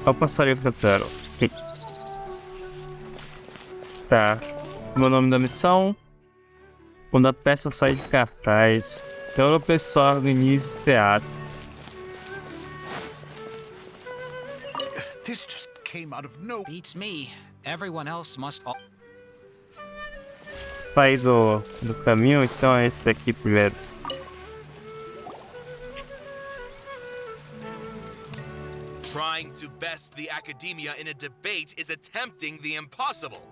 Ao passarinho cantando. Tá. Meu nome da missão. Quando a peça sai de cartaz. Então o pessoal no início do teatro. This just came out of nowhere. Beats me. Everyone else must. Sair do caminho, então é esse daqui primeiro. Trying to best the academia in a debate is attempting the impossible.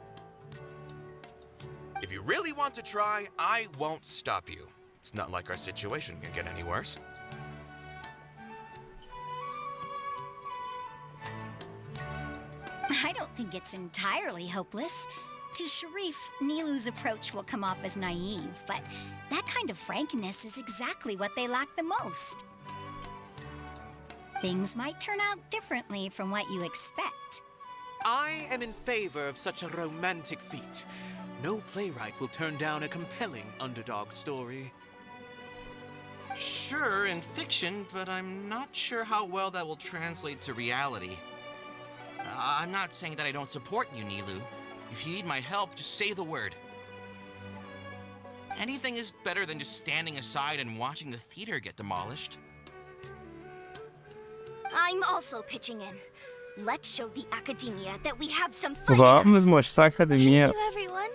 If you really want to try, I won't stop you. It's not like our situation can get any worse. I don't think it's entirely hopeless. To Sharif, Nilu's approach will come off as naive, but that kind of frankness is exactly what they lack the most. Things might turn out differently from what you expect. I am in favor of such a romantic feat. No playwright will turn down a compelling underdog story. Sure, in fiction, but I'm not sure how well that will translate to reality. I'm not saying that I don't support you, Nilu. If you need my help, just say the word. Anything is better than just standing aside and watching the theater get demolished. I'm also pitching in. Let's show the academia that we have some fun. Vamos mostrar a academia. Thank you, everyone.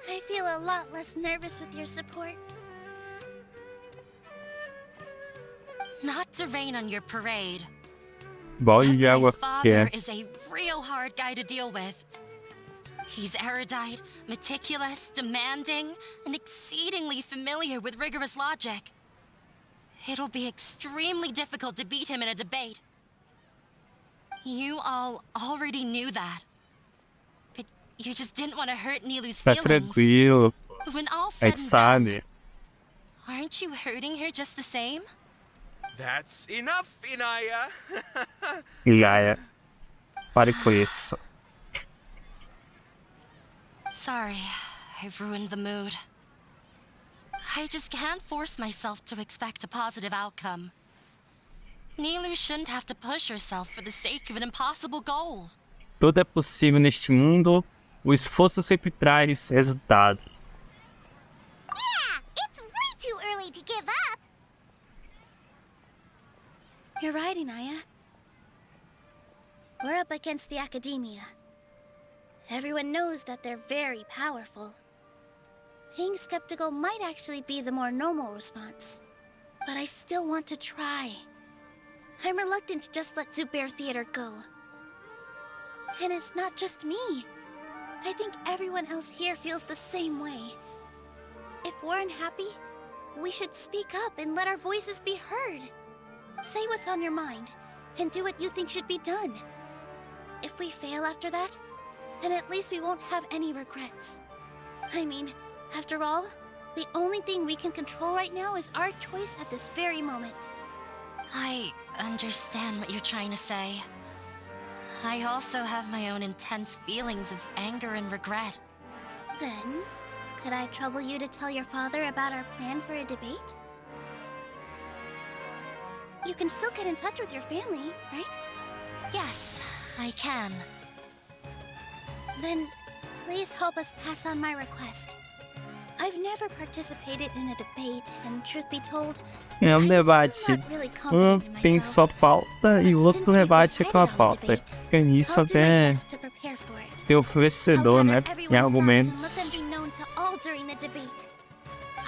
I feel a lot less nervous with your support. Not to rain on your parade. Balde de My água father quente. is a real hard guy to deal with. He's erudite, meticulous, demanding, and exceedingly familiar with rigorous logic. It'll be extremely difficult to beat him in a debate. You all already knew that. But you just didn't want to hurt Nilu's Tá feelings. tranquilo. When all A said gente and done, sabe. aren't you hurting her just the same? That's enough, Inaya. Gaia. Pare com isso. Sorry, I've ruined the mood. I just can't force myself to expect a positive outcome. Nilu shouldn't have to push herself for the sake of an impossible goal. Tudo é possível neste mundo. O esforço sempre traz resultado. Yeah, it's way too early to give up. You're right, Inaya. We're up against the academia. Everyone knows that they're very powerful. Being skeptical might actually be the more normal response. But I still want to try. I'm reluctant to just let Zubair Theater go. And it's not just me. I think everyone else here feels the same way. If we're unhappy, we should speak up and let our voices be heard. Say what's on your mind, and do what you think should be done. If we fail after that, then at least we won't have any regrets. I mean, after all, the only thing we can control right now is our choice at this very moment. I understand what you're trying to say. I also have my own intense feelings of anger and regret. Then, could I trouble you to tell your father about our plan for a debate? You can still get in touch with your family, right? Yes, I can. Then, please help us pass on my request. I've never participated in a debate, and truth be told, É um I'm debate. still not really Um confident in tem myself. só pauta e o But outro since we've debate com a decided on the pauta. debate, Fica nisso I'll do my até best to prepare for it. ter o vencedor, I'll né? gather Em everyone's thoughts and let argumentos. them be known to all during the debate.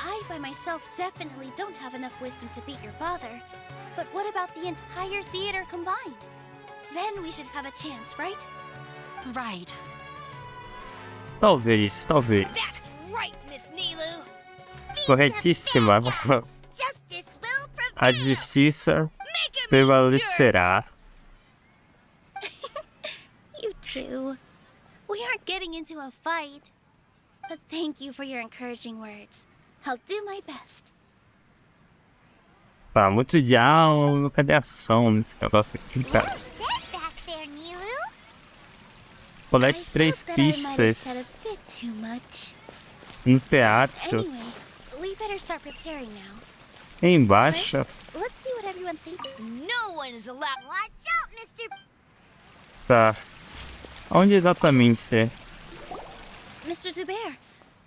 I, by myself, definitely don't have enough wisdom to beat your father. But what about the entire theater combined? Then we should have a chance, right? Right. Talvez. That's right, Miss Nilu. Corretíssima. Justice will prevail. A justiça Make him prevalecerá. You two. We aren't getting into a fight. But thank you for your encouraging words. I'll do my best. Tá, muito diálogo. Cadê a ação nesse negócio aqui, cara? Sit back there, Nilu. Colete 3 I might have said pistas. a bit too much. Um teatro. Anyway, we better start preparing now. Embaixo. First, let's see what everyone thinks. No one is allowed. Watch out, Mr. Tá. Onde exatamente é? Mr. Zubair,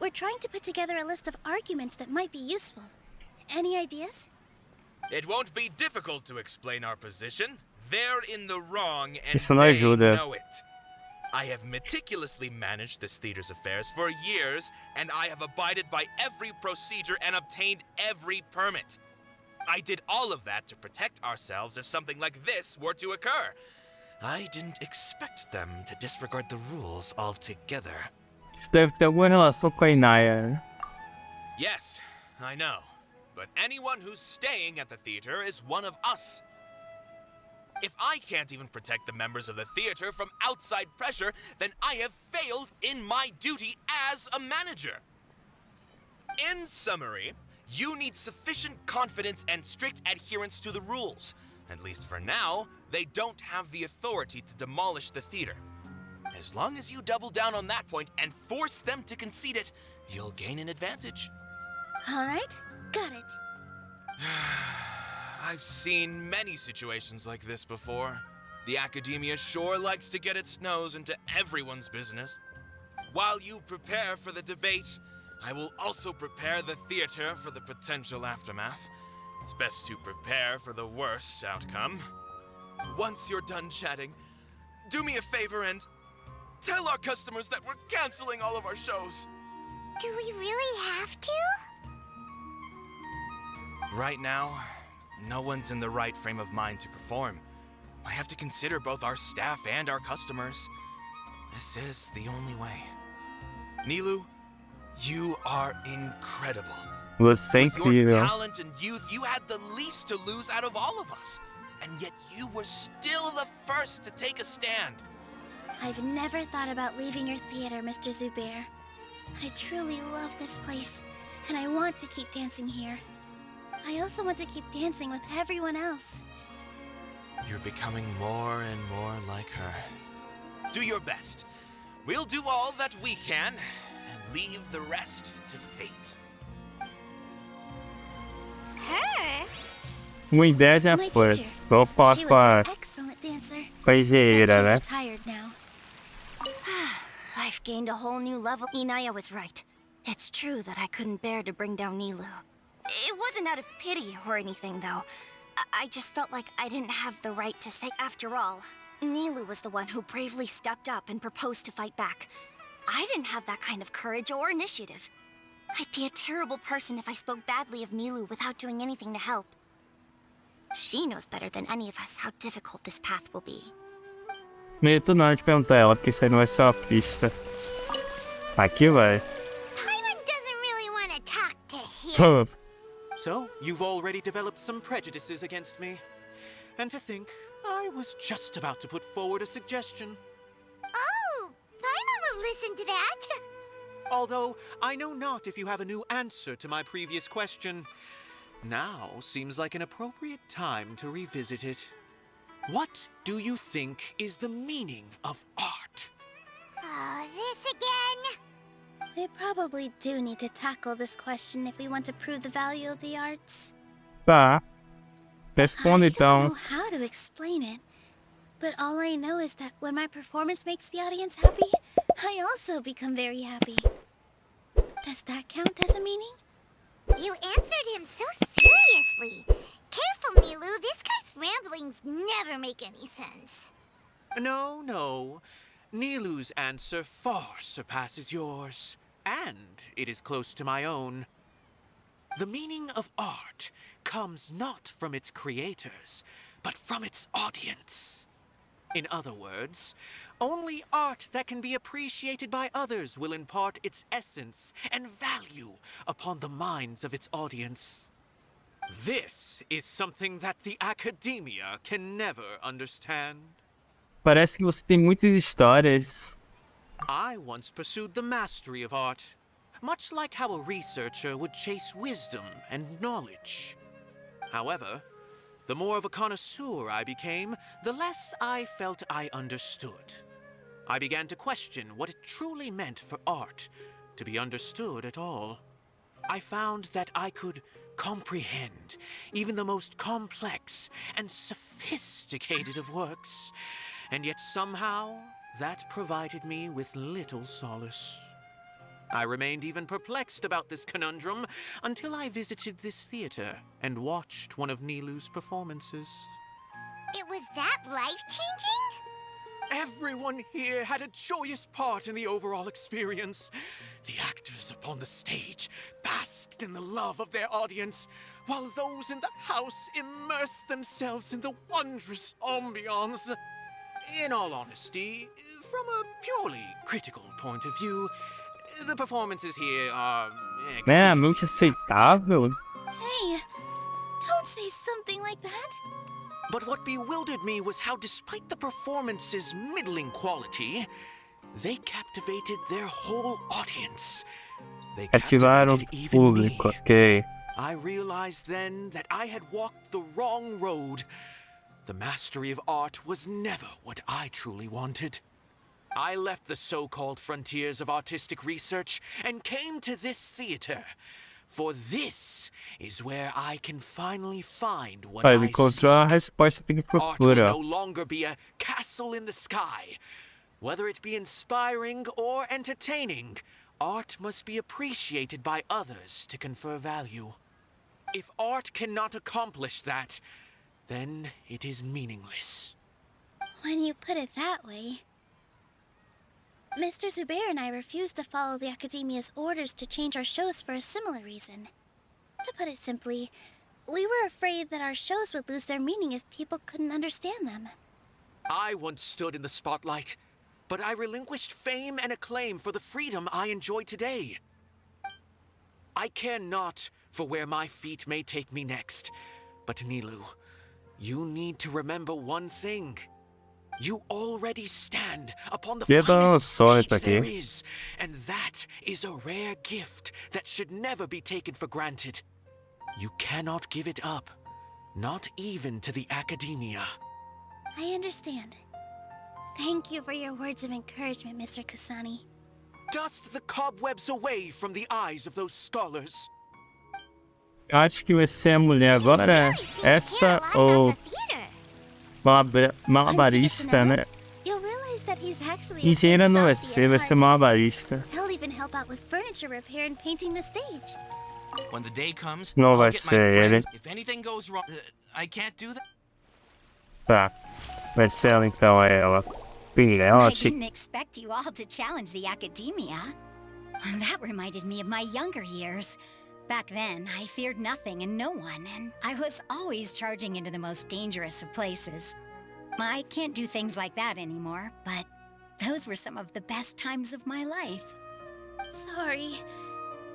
we're trying to put together a list of arguments that might be useful. Any ideas? It won't be difficult to explain our position. They're in the wrong and Isso não they ajuda. know it. I have meticulously managed this theater's affairs for years, and I have abided by every procedure and obtained every permit. I did all of that to protect ourselves if something like this were to occur. I didn't expect them to disregard the rules altogether. Isso deve ter alguma relação com a Inaya. Yes, I know. But anyone who's staying at the theater is one of us. If I can't even protect the members of the theater from outside pressure, then I have failed in my duty as a manager. In summary, you need sufficient confidence and strict adherence to the rules. At least for now, they don't have the authority to demolish the theater. As long as you double down on that point and force them to concede it, you'll gain an advantage. All right, got it. I've seen many situations like this before. The academia sure likes to get its nose into everyone's business. While you prepare for the debate, I will also prepare the theater for the potential aftermath. It's best to prepare for the worst outcome. Once you're done chatting, do me a favor and tell our customers that we're canceling all of our shows. Do we really have to? Right now, no one's in the right frame of mind to perform. I have to consider both our staff and our customers. This is the only way. Nilu, you are incredible. Você é With your incrível. talent and youth, you had the least to lose out of all of us. And yet you were still the first to take a stand. I've never thought about leaving your theater, Mr. Zubair. I truly love this place, and I want to keep dancing here. I also want to keep dancing with everyone else. You're becoming more and more like her. Do your best. We'll do all that we can, and leave the rest to fate. Her? Uma ideia já My foi. teacher. Só She posso was an excellent dancer. com a But engenheira, she's né? retired now. I've gained a whole new level. Inaya was right. It's true that I couldn't bear to bring down Nilu. It wasn't out of pity or anything, though. I just felt like I didn't have the right to say. After all, Nilu was the one who bravely stepped up and proposed to fight back. I didn't have that kind of courage or initiative. I'd be a terrible person if I spoke badly of Nilu without doing anything to help. She knows better than any of us how difficult this path will be. Meio tudo na hora de perguntar a ela, porque isso aí não vai ser uma pista. Aqui vai. Paimon doesn't really want to talk to him. So, you've already developed some prejudices against me. And to think, I was just about to put forward a suggestion. Oh, Paimon will listen to that. Although, I know not if you have a new answer to my previous question. Now seems like an appropriate time to revisit it. What do you think is the meaning of art? Oh, this again? We probably do need to tackle this question if we want to prove the value of the arts. Tá. Responda I então. don't know how to explain it, but all I know is that when my performance makes the audience happy, I also become very happy. Does that count as a meaning? You answered him so seriously. Careful, Nilu. This guy's ramblings never make any sense. No. Nilu's answer far surpasses yours, and it is close to my own. The meaning of art comes not from its creators, but from its audience. In other words, only art that can be appreciated by others will impart its essence and value upon the minds of its audience. This is something that the academia can never understand. Parece que você tem muitas histórias. I once pursued the mastery of art, much like how a researcher would chase wisdom and knowledge. However, the more of a connoisseur I became, the less I felt I understood. I began to question what it truly meant for art to be understood at all. I found that I could comprehend even the most complex and sophisticated of works, and yet somehow that provided me with little solace. I remained even perplexed about this conundrum until I visited this theater and watched one of Nilu's performances. It was that life-changing? Everyone here had a joyous part in the overall experience. The actors upon the stage basked in the love of their audience, while those in the house immersed themselves in the wondrous ambiance. In all honesty, from a purely critical point of view, the performances here are Meramente aceitável. Hey, don't say something like that. But what bewildered me was how, despite the performance's middling quality, they captivated their whole audience. They Cativaram captivated o even me. público, ok. I realized then that I had walked the wrong road. The mastery of art was never what I truly wanted. I left the so-called frontiers of artistic research and came to this theater. For this is where I can finally find what Ele I encontrou a seek. resposta que ele Art will procura. no longer be a castle in the sky. Whether it be inspiring or entertaining, art must be appreciated by others to confer value. If art cannot accomplish that, then it is meaningless. When you put it that way... Mr. Zubair and I refused to follow the Academia's orders to change our shows for a similar reason. To put it simply, we were afraid that our shows would lose their meaning if people couldn't understand them. I once stood in the spotlight, but I relinquished fame and acclaim for the freedom I enjoy today. I care not for where my feet may take me next, but Nilu, you need to remember one thing. You already stand upon the finest stage there is, and that is a rare gift that should never be taken for granted. You cannot give it up, not even to the Academia. I understand. Thank you for your words of encouragement, Mr. Kasani. Dust the cobwebs away from the eyes of those scholars. Acho que vai ser a mulher agora, essa ou malabarista, né? You'll realize that he's actually a Engenheira good não vai softy ser, at vai heart. ser malabarista. He'll even help out with furniture repair and painting the stage. When the day comes, Não I'll vai get my ser ele. friends. If anything goes wrong, I can't do that. Tá. Vai ser ela então, é ela. I Achei didn't expect you all to challenge the Academia. That reminded me of my younger years. Back then, I feared nothing and no one, and I was always charging into the most dangerous of places. I can't do things like that anymore, but those were some of the best times of my life. Sorry.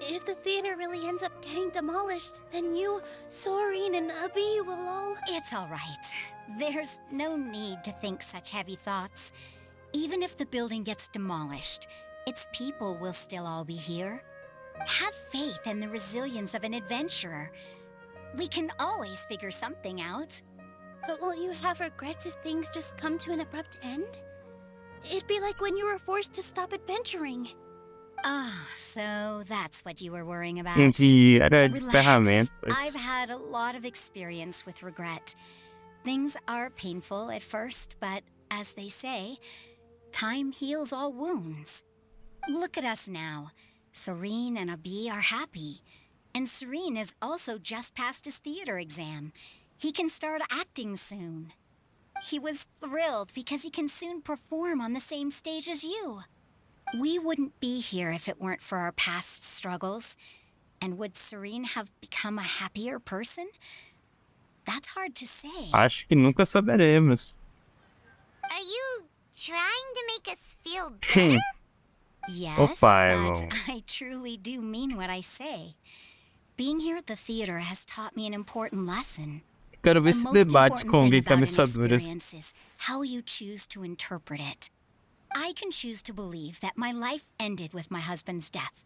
If the theater really ends up getting demolished, then you, Soren, and Abi will all... It's all right. There's no need to think such heavy thoughts. Even if the building gets demolished, its people will still all be here. Have faith in the resilience of an adventurer. We can always figure something out. But won't you have regrets if things just come to an abrupt end? It'd be like when you were forced to stop adventuring. Ah, so that's what you were worrying about. que era de Relax. ferramentas. I've had a lot of experience with regret. Things are painful at first, but as they say, time heals all wounds. Look at us now. Serene and Abi are happy. And Serene has also just passed his theater exam. He can start acting soon. He was thrilled because he can soon perform on the same stage as you. We wouldn't be here if it weren't for our past struggles. And would Serene have become a happier person? That's hard to say. Acho que nunca saberemos. Are you trying to make us feel better? Yes, Opa, but irmão. I truly do mean what I say. Being here at the theater has taught me an important lesson. Quero ver The esse most debate important com thing alguém about an cabeçaduras. experience is how you choose to interpret it. I can choose to believe that my life ended with my husband's death.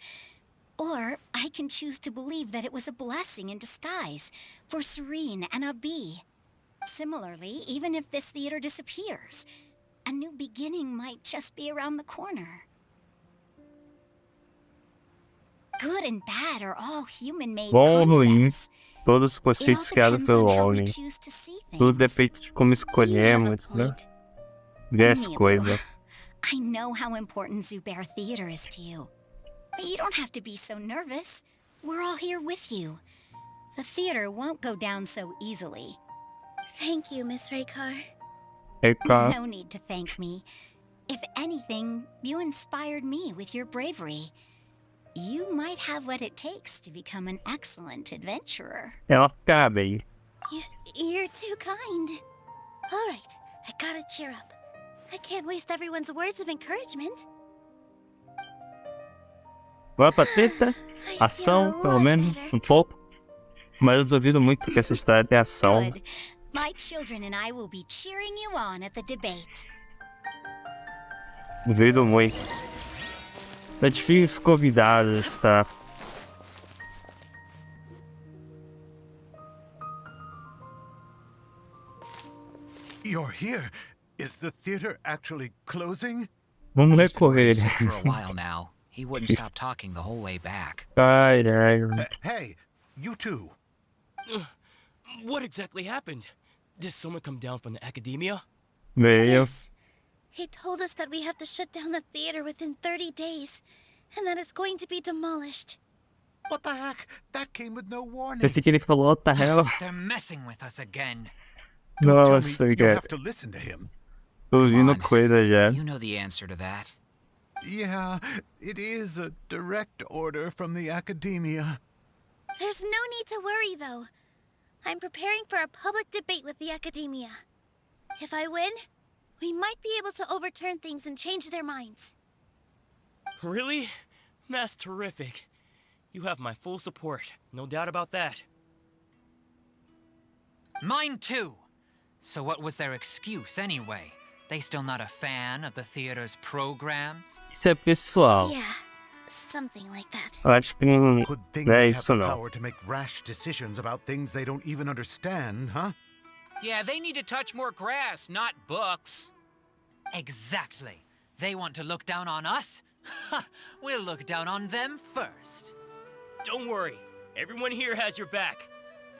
Or I can choose to believe that it was a blessing in disguise for Serene and Abi. Similarly, even if this theater disappears, a new beginning might just be around the corner. Good and bad are all human-made Bom ou ruim, concepts. todos os It all conceitos criados depends pelo on how we homem. choose to see Tudo things. depende de como You have a escolhemos, né? point. ver as coisas. I know how important Zubair Theater is to you. But you don't have to be so nervous. We're all here with you. The theater won't go down so easily. Thank you, Miss Raykar. Raykar. No need to thank me. If anything, you inspired me with your bravery. You might have what it takes to become an excellent adventurer. Ela fica bem. You're too kind. All right, I gotta cheer up. I can't waste everyone's words of encouragement. Bora pra treta? Ação, pelo menos, um pouco. Mas eu duvido muito que essa história tenha ação. Good. My children and I will be cheering you on at the debate. Duvido muito. Difíceis convidados, tá? You're here. Is the theater actually closing? Vamos He's been recorrer. sick for a while now. He wouldn't stop talking the whole way back. Caralho. Hey, you two. What exactly happened? Did someone come down from the academia? Veio. He told us that we have to shut down the theater within 30 days, and that it's going to be demolished. What the heck? That came with no warning. Pensei que ele falou, what the hell? They're messing with us again. Nossa, You cara. have to listen to him. Tô ouvindo Come on. coisa já. You know the answer to that. Yeah, it is a direct order from the academia. There's no need to worry, though. I'm preparing for a public debate with the academia. If I win, we might be able to overturn things and change their minds. Really? That's terrific. You have my full support, no doubt about that. Mine too. So what was their excuse anyway? They still not a fan of the theater's programs? Isso é pessoal. Yeah, something like that. Eu acho que não Could think é they have isso the não. power to make rash decisions about things they don't even understand, huh? Yeah, they need to touch more grass, not books. Exactly. They want to look down on us? Ha! We'll look down on them first. Don't worry, everyone here has your back.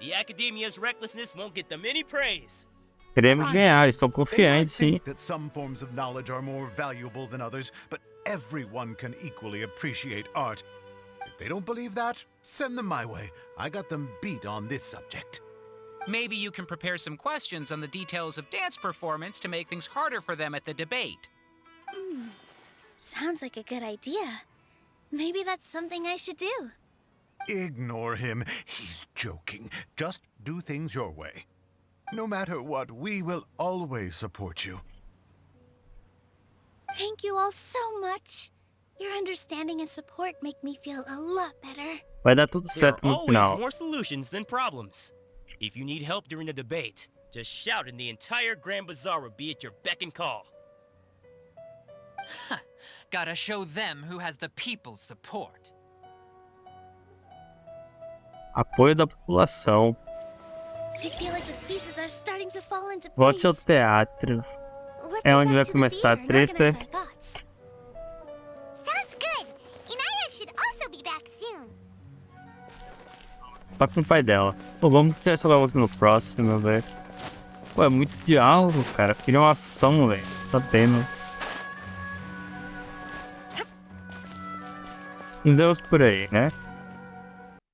The academia's recklessness won't get them any praise. Queremos ganhar, estão They might confiantes, sim. think that some forms of knowledge are more valuable than others, but everyone can equally appreciate art. If they don't believe that, send them my way. I got them beat on this subject. Maybe you can prepare some questions on the details of dance performance to make things harder for them at the debate. Sounds like a good idea. Maybe that's something I should do. Ignore him. He's joking. Just do things your way. No matter what, we will always support you. Thank you all so much. Your understanding and support make me feel a lot better. Vai dar tudo There are certo no always final. more solutions than problems. If you need help during the debate, just shout and the entire Grand Bazaar will be at your beck and call. Gotta show them who has the people's support. Apoio da população. I feel like the pieces are starting to fall into Volte place. ao teatro. Let's É go onde back vai to the começar a theater and treta. organize our thoughts. Sounds good. Inaya should also be back soon. Só com o pai dela. Pô, vamos ter essa luta no próximo, velho. Pô, é muito diálogo, cara. Queria uma ação, velho. Tá tendo. Deus por aí, né?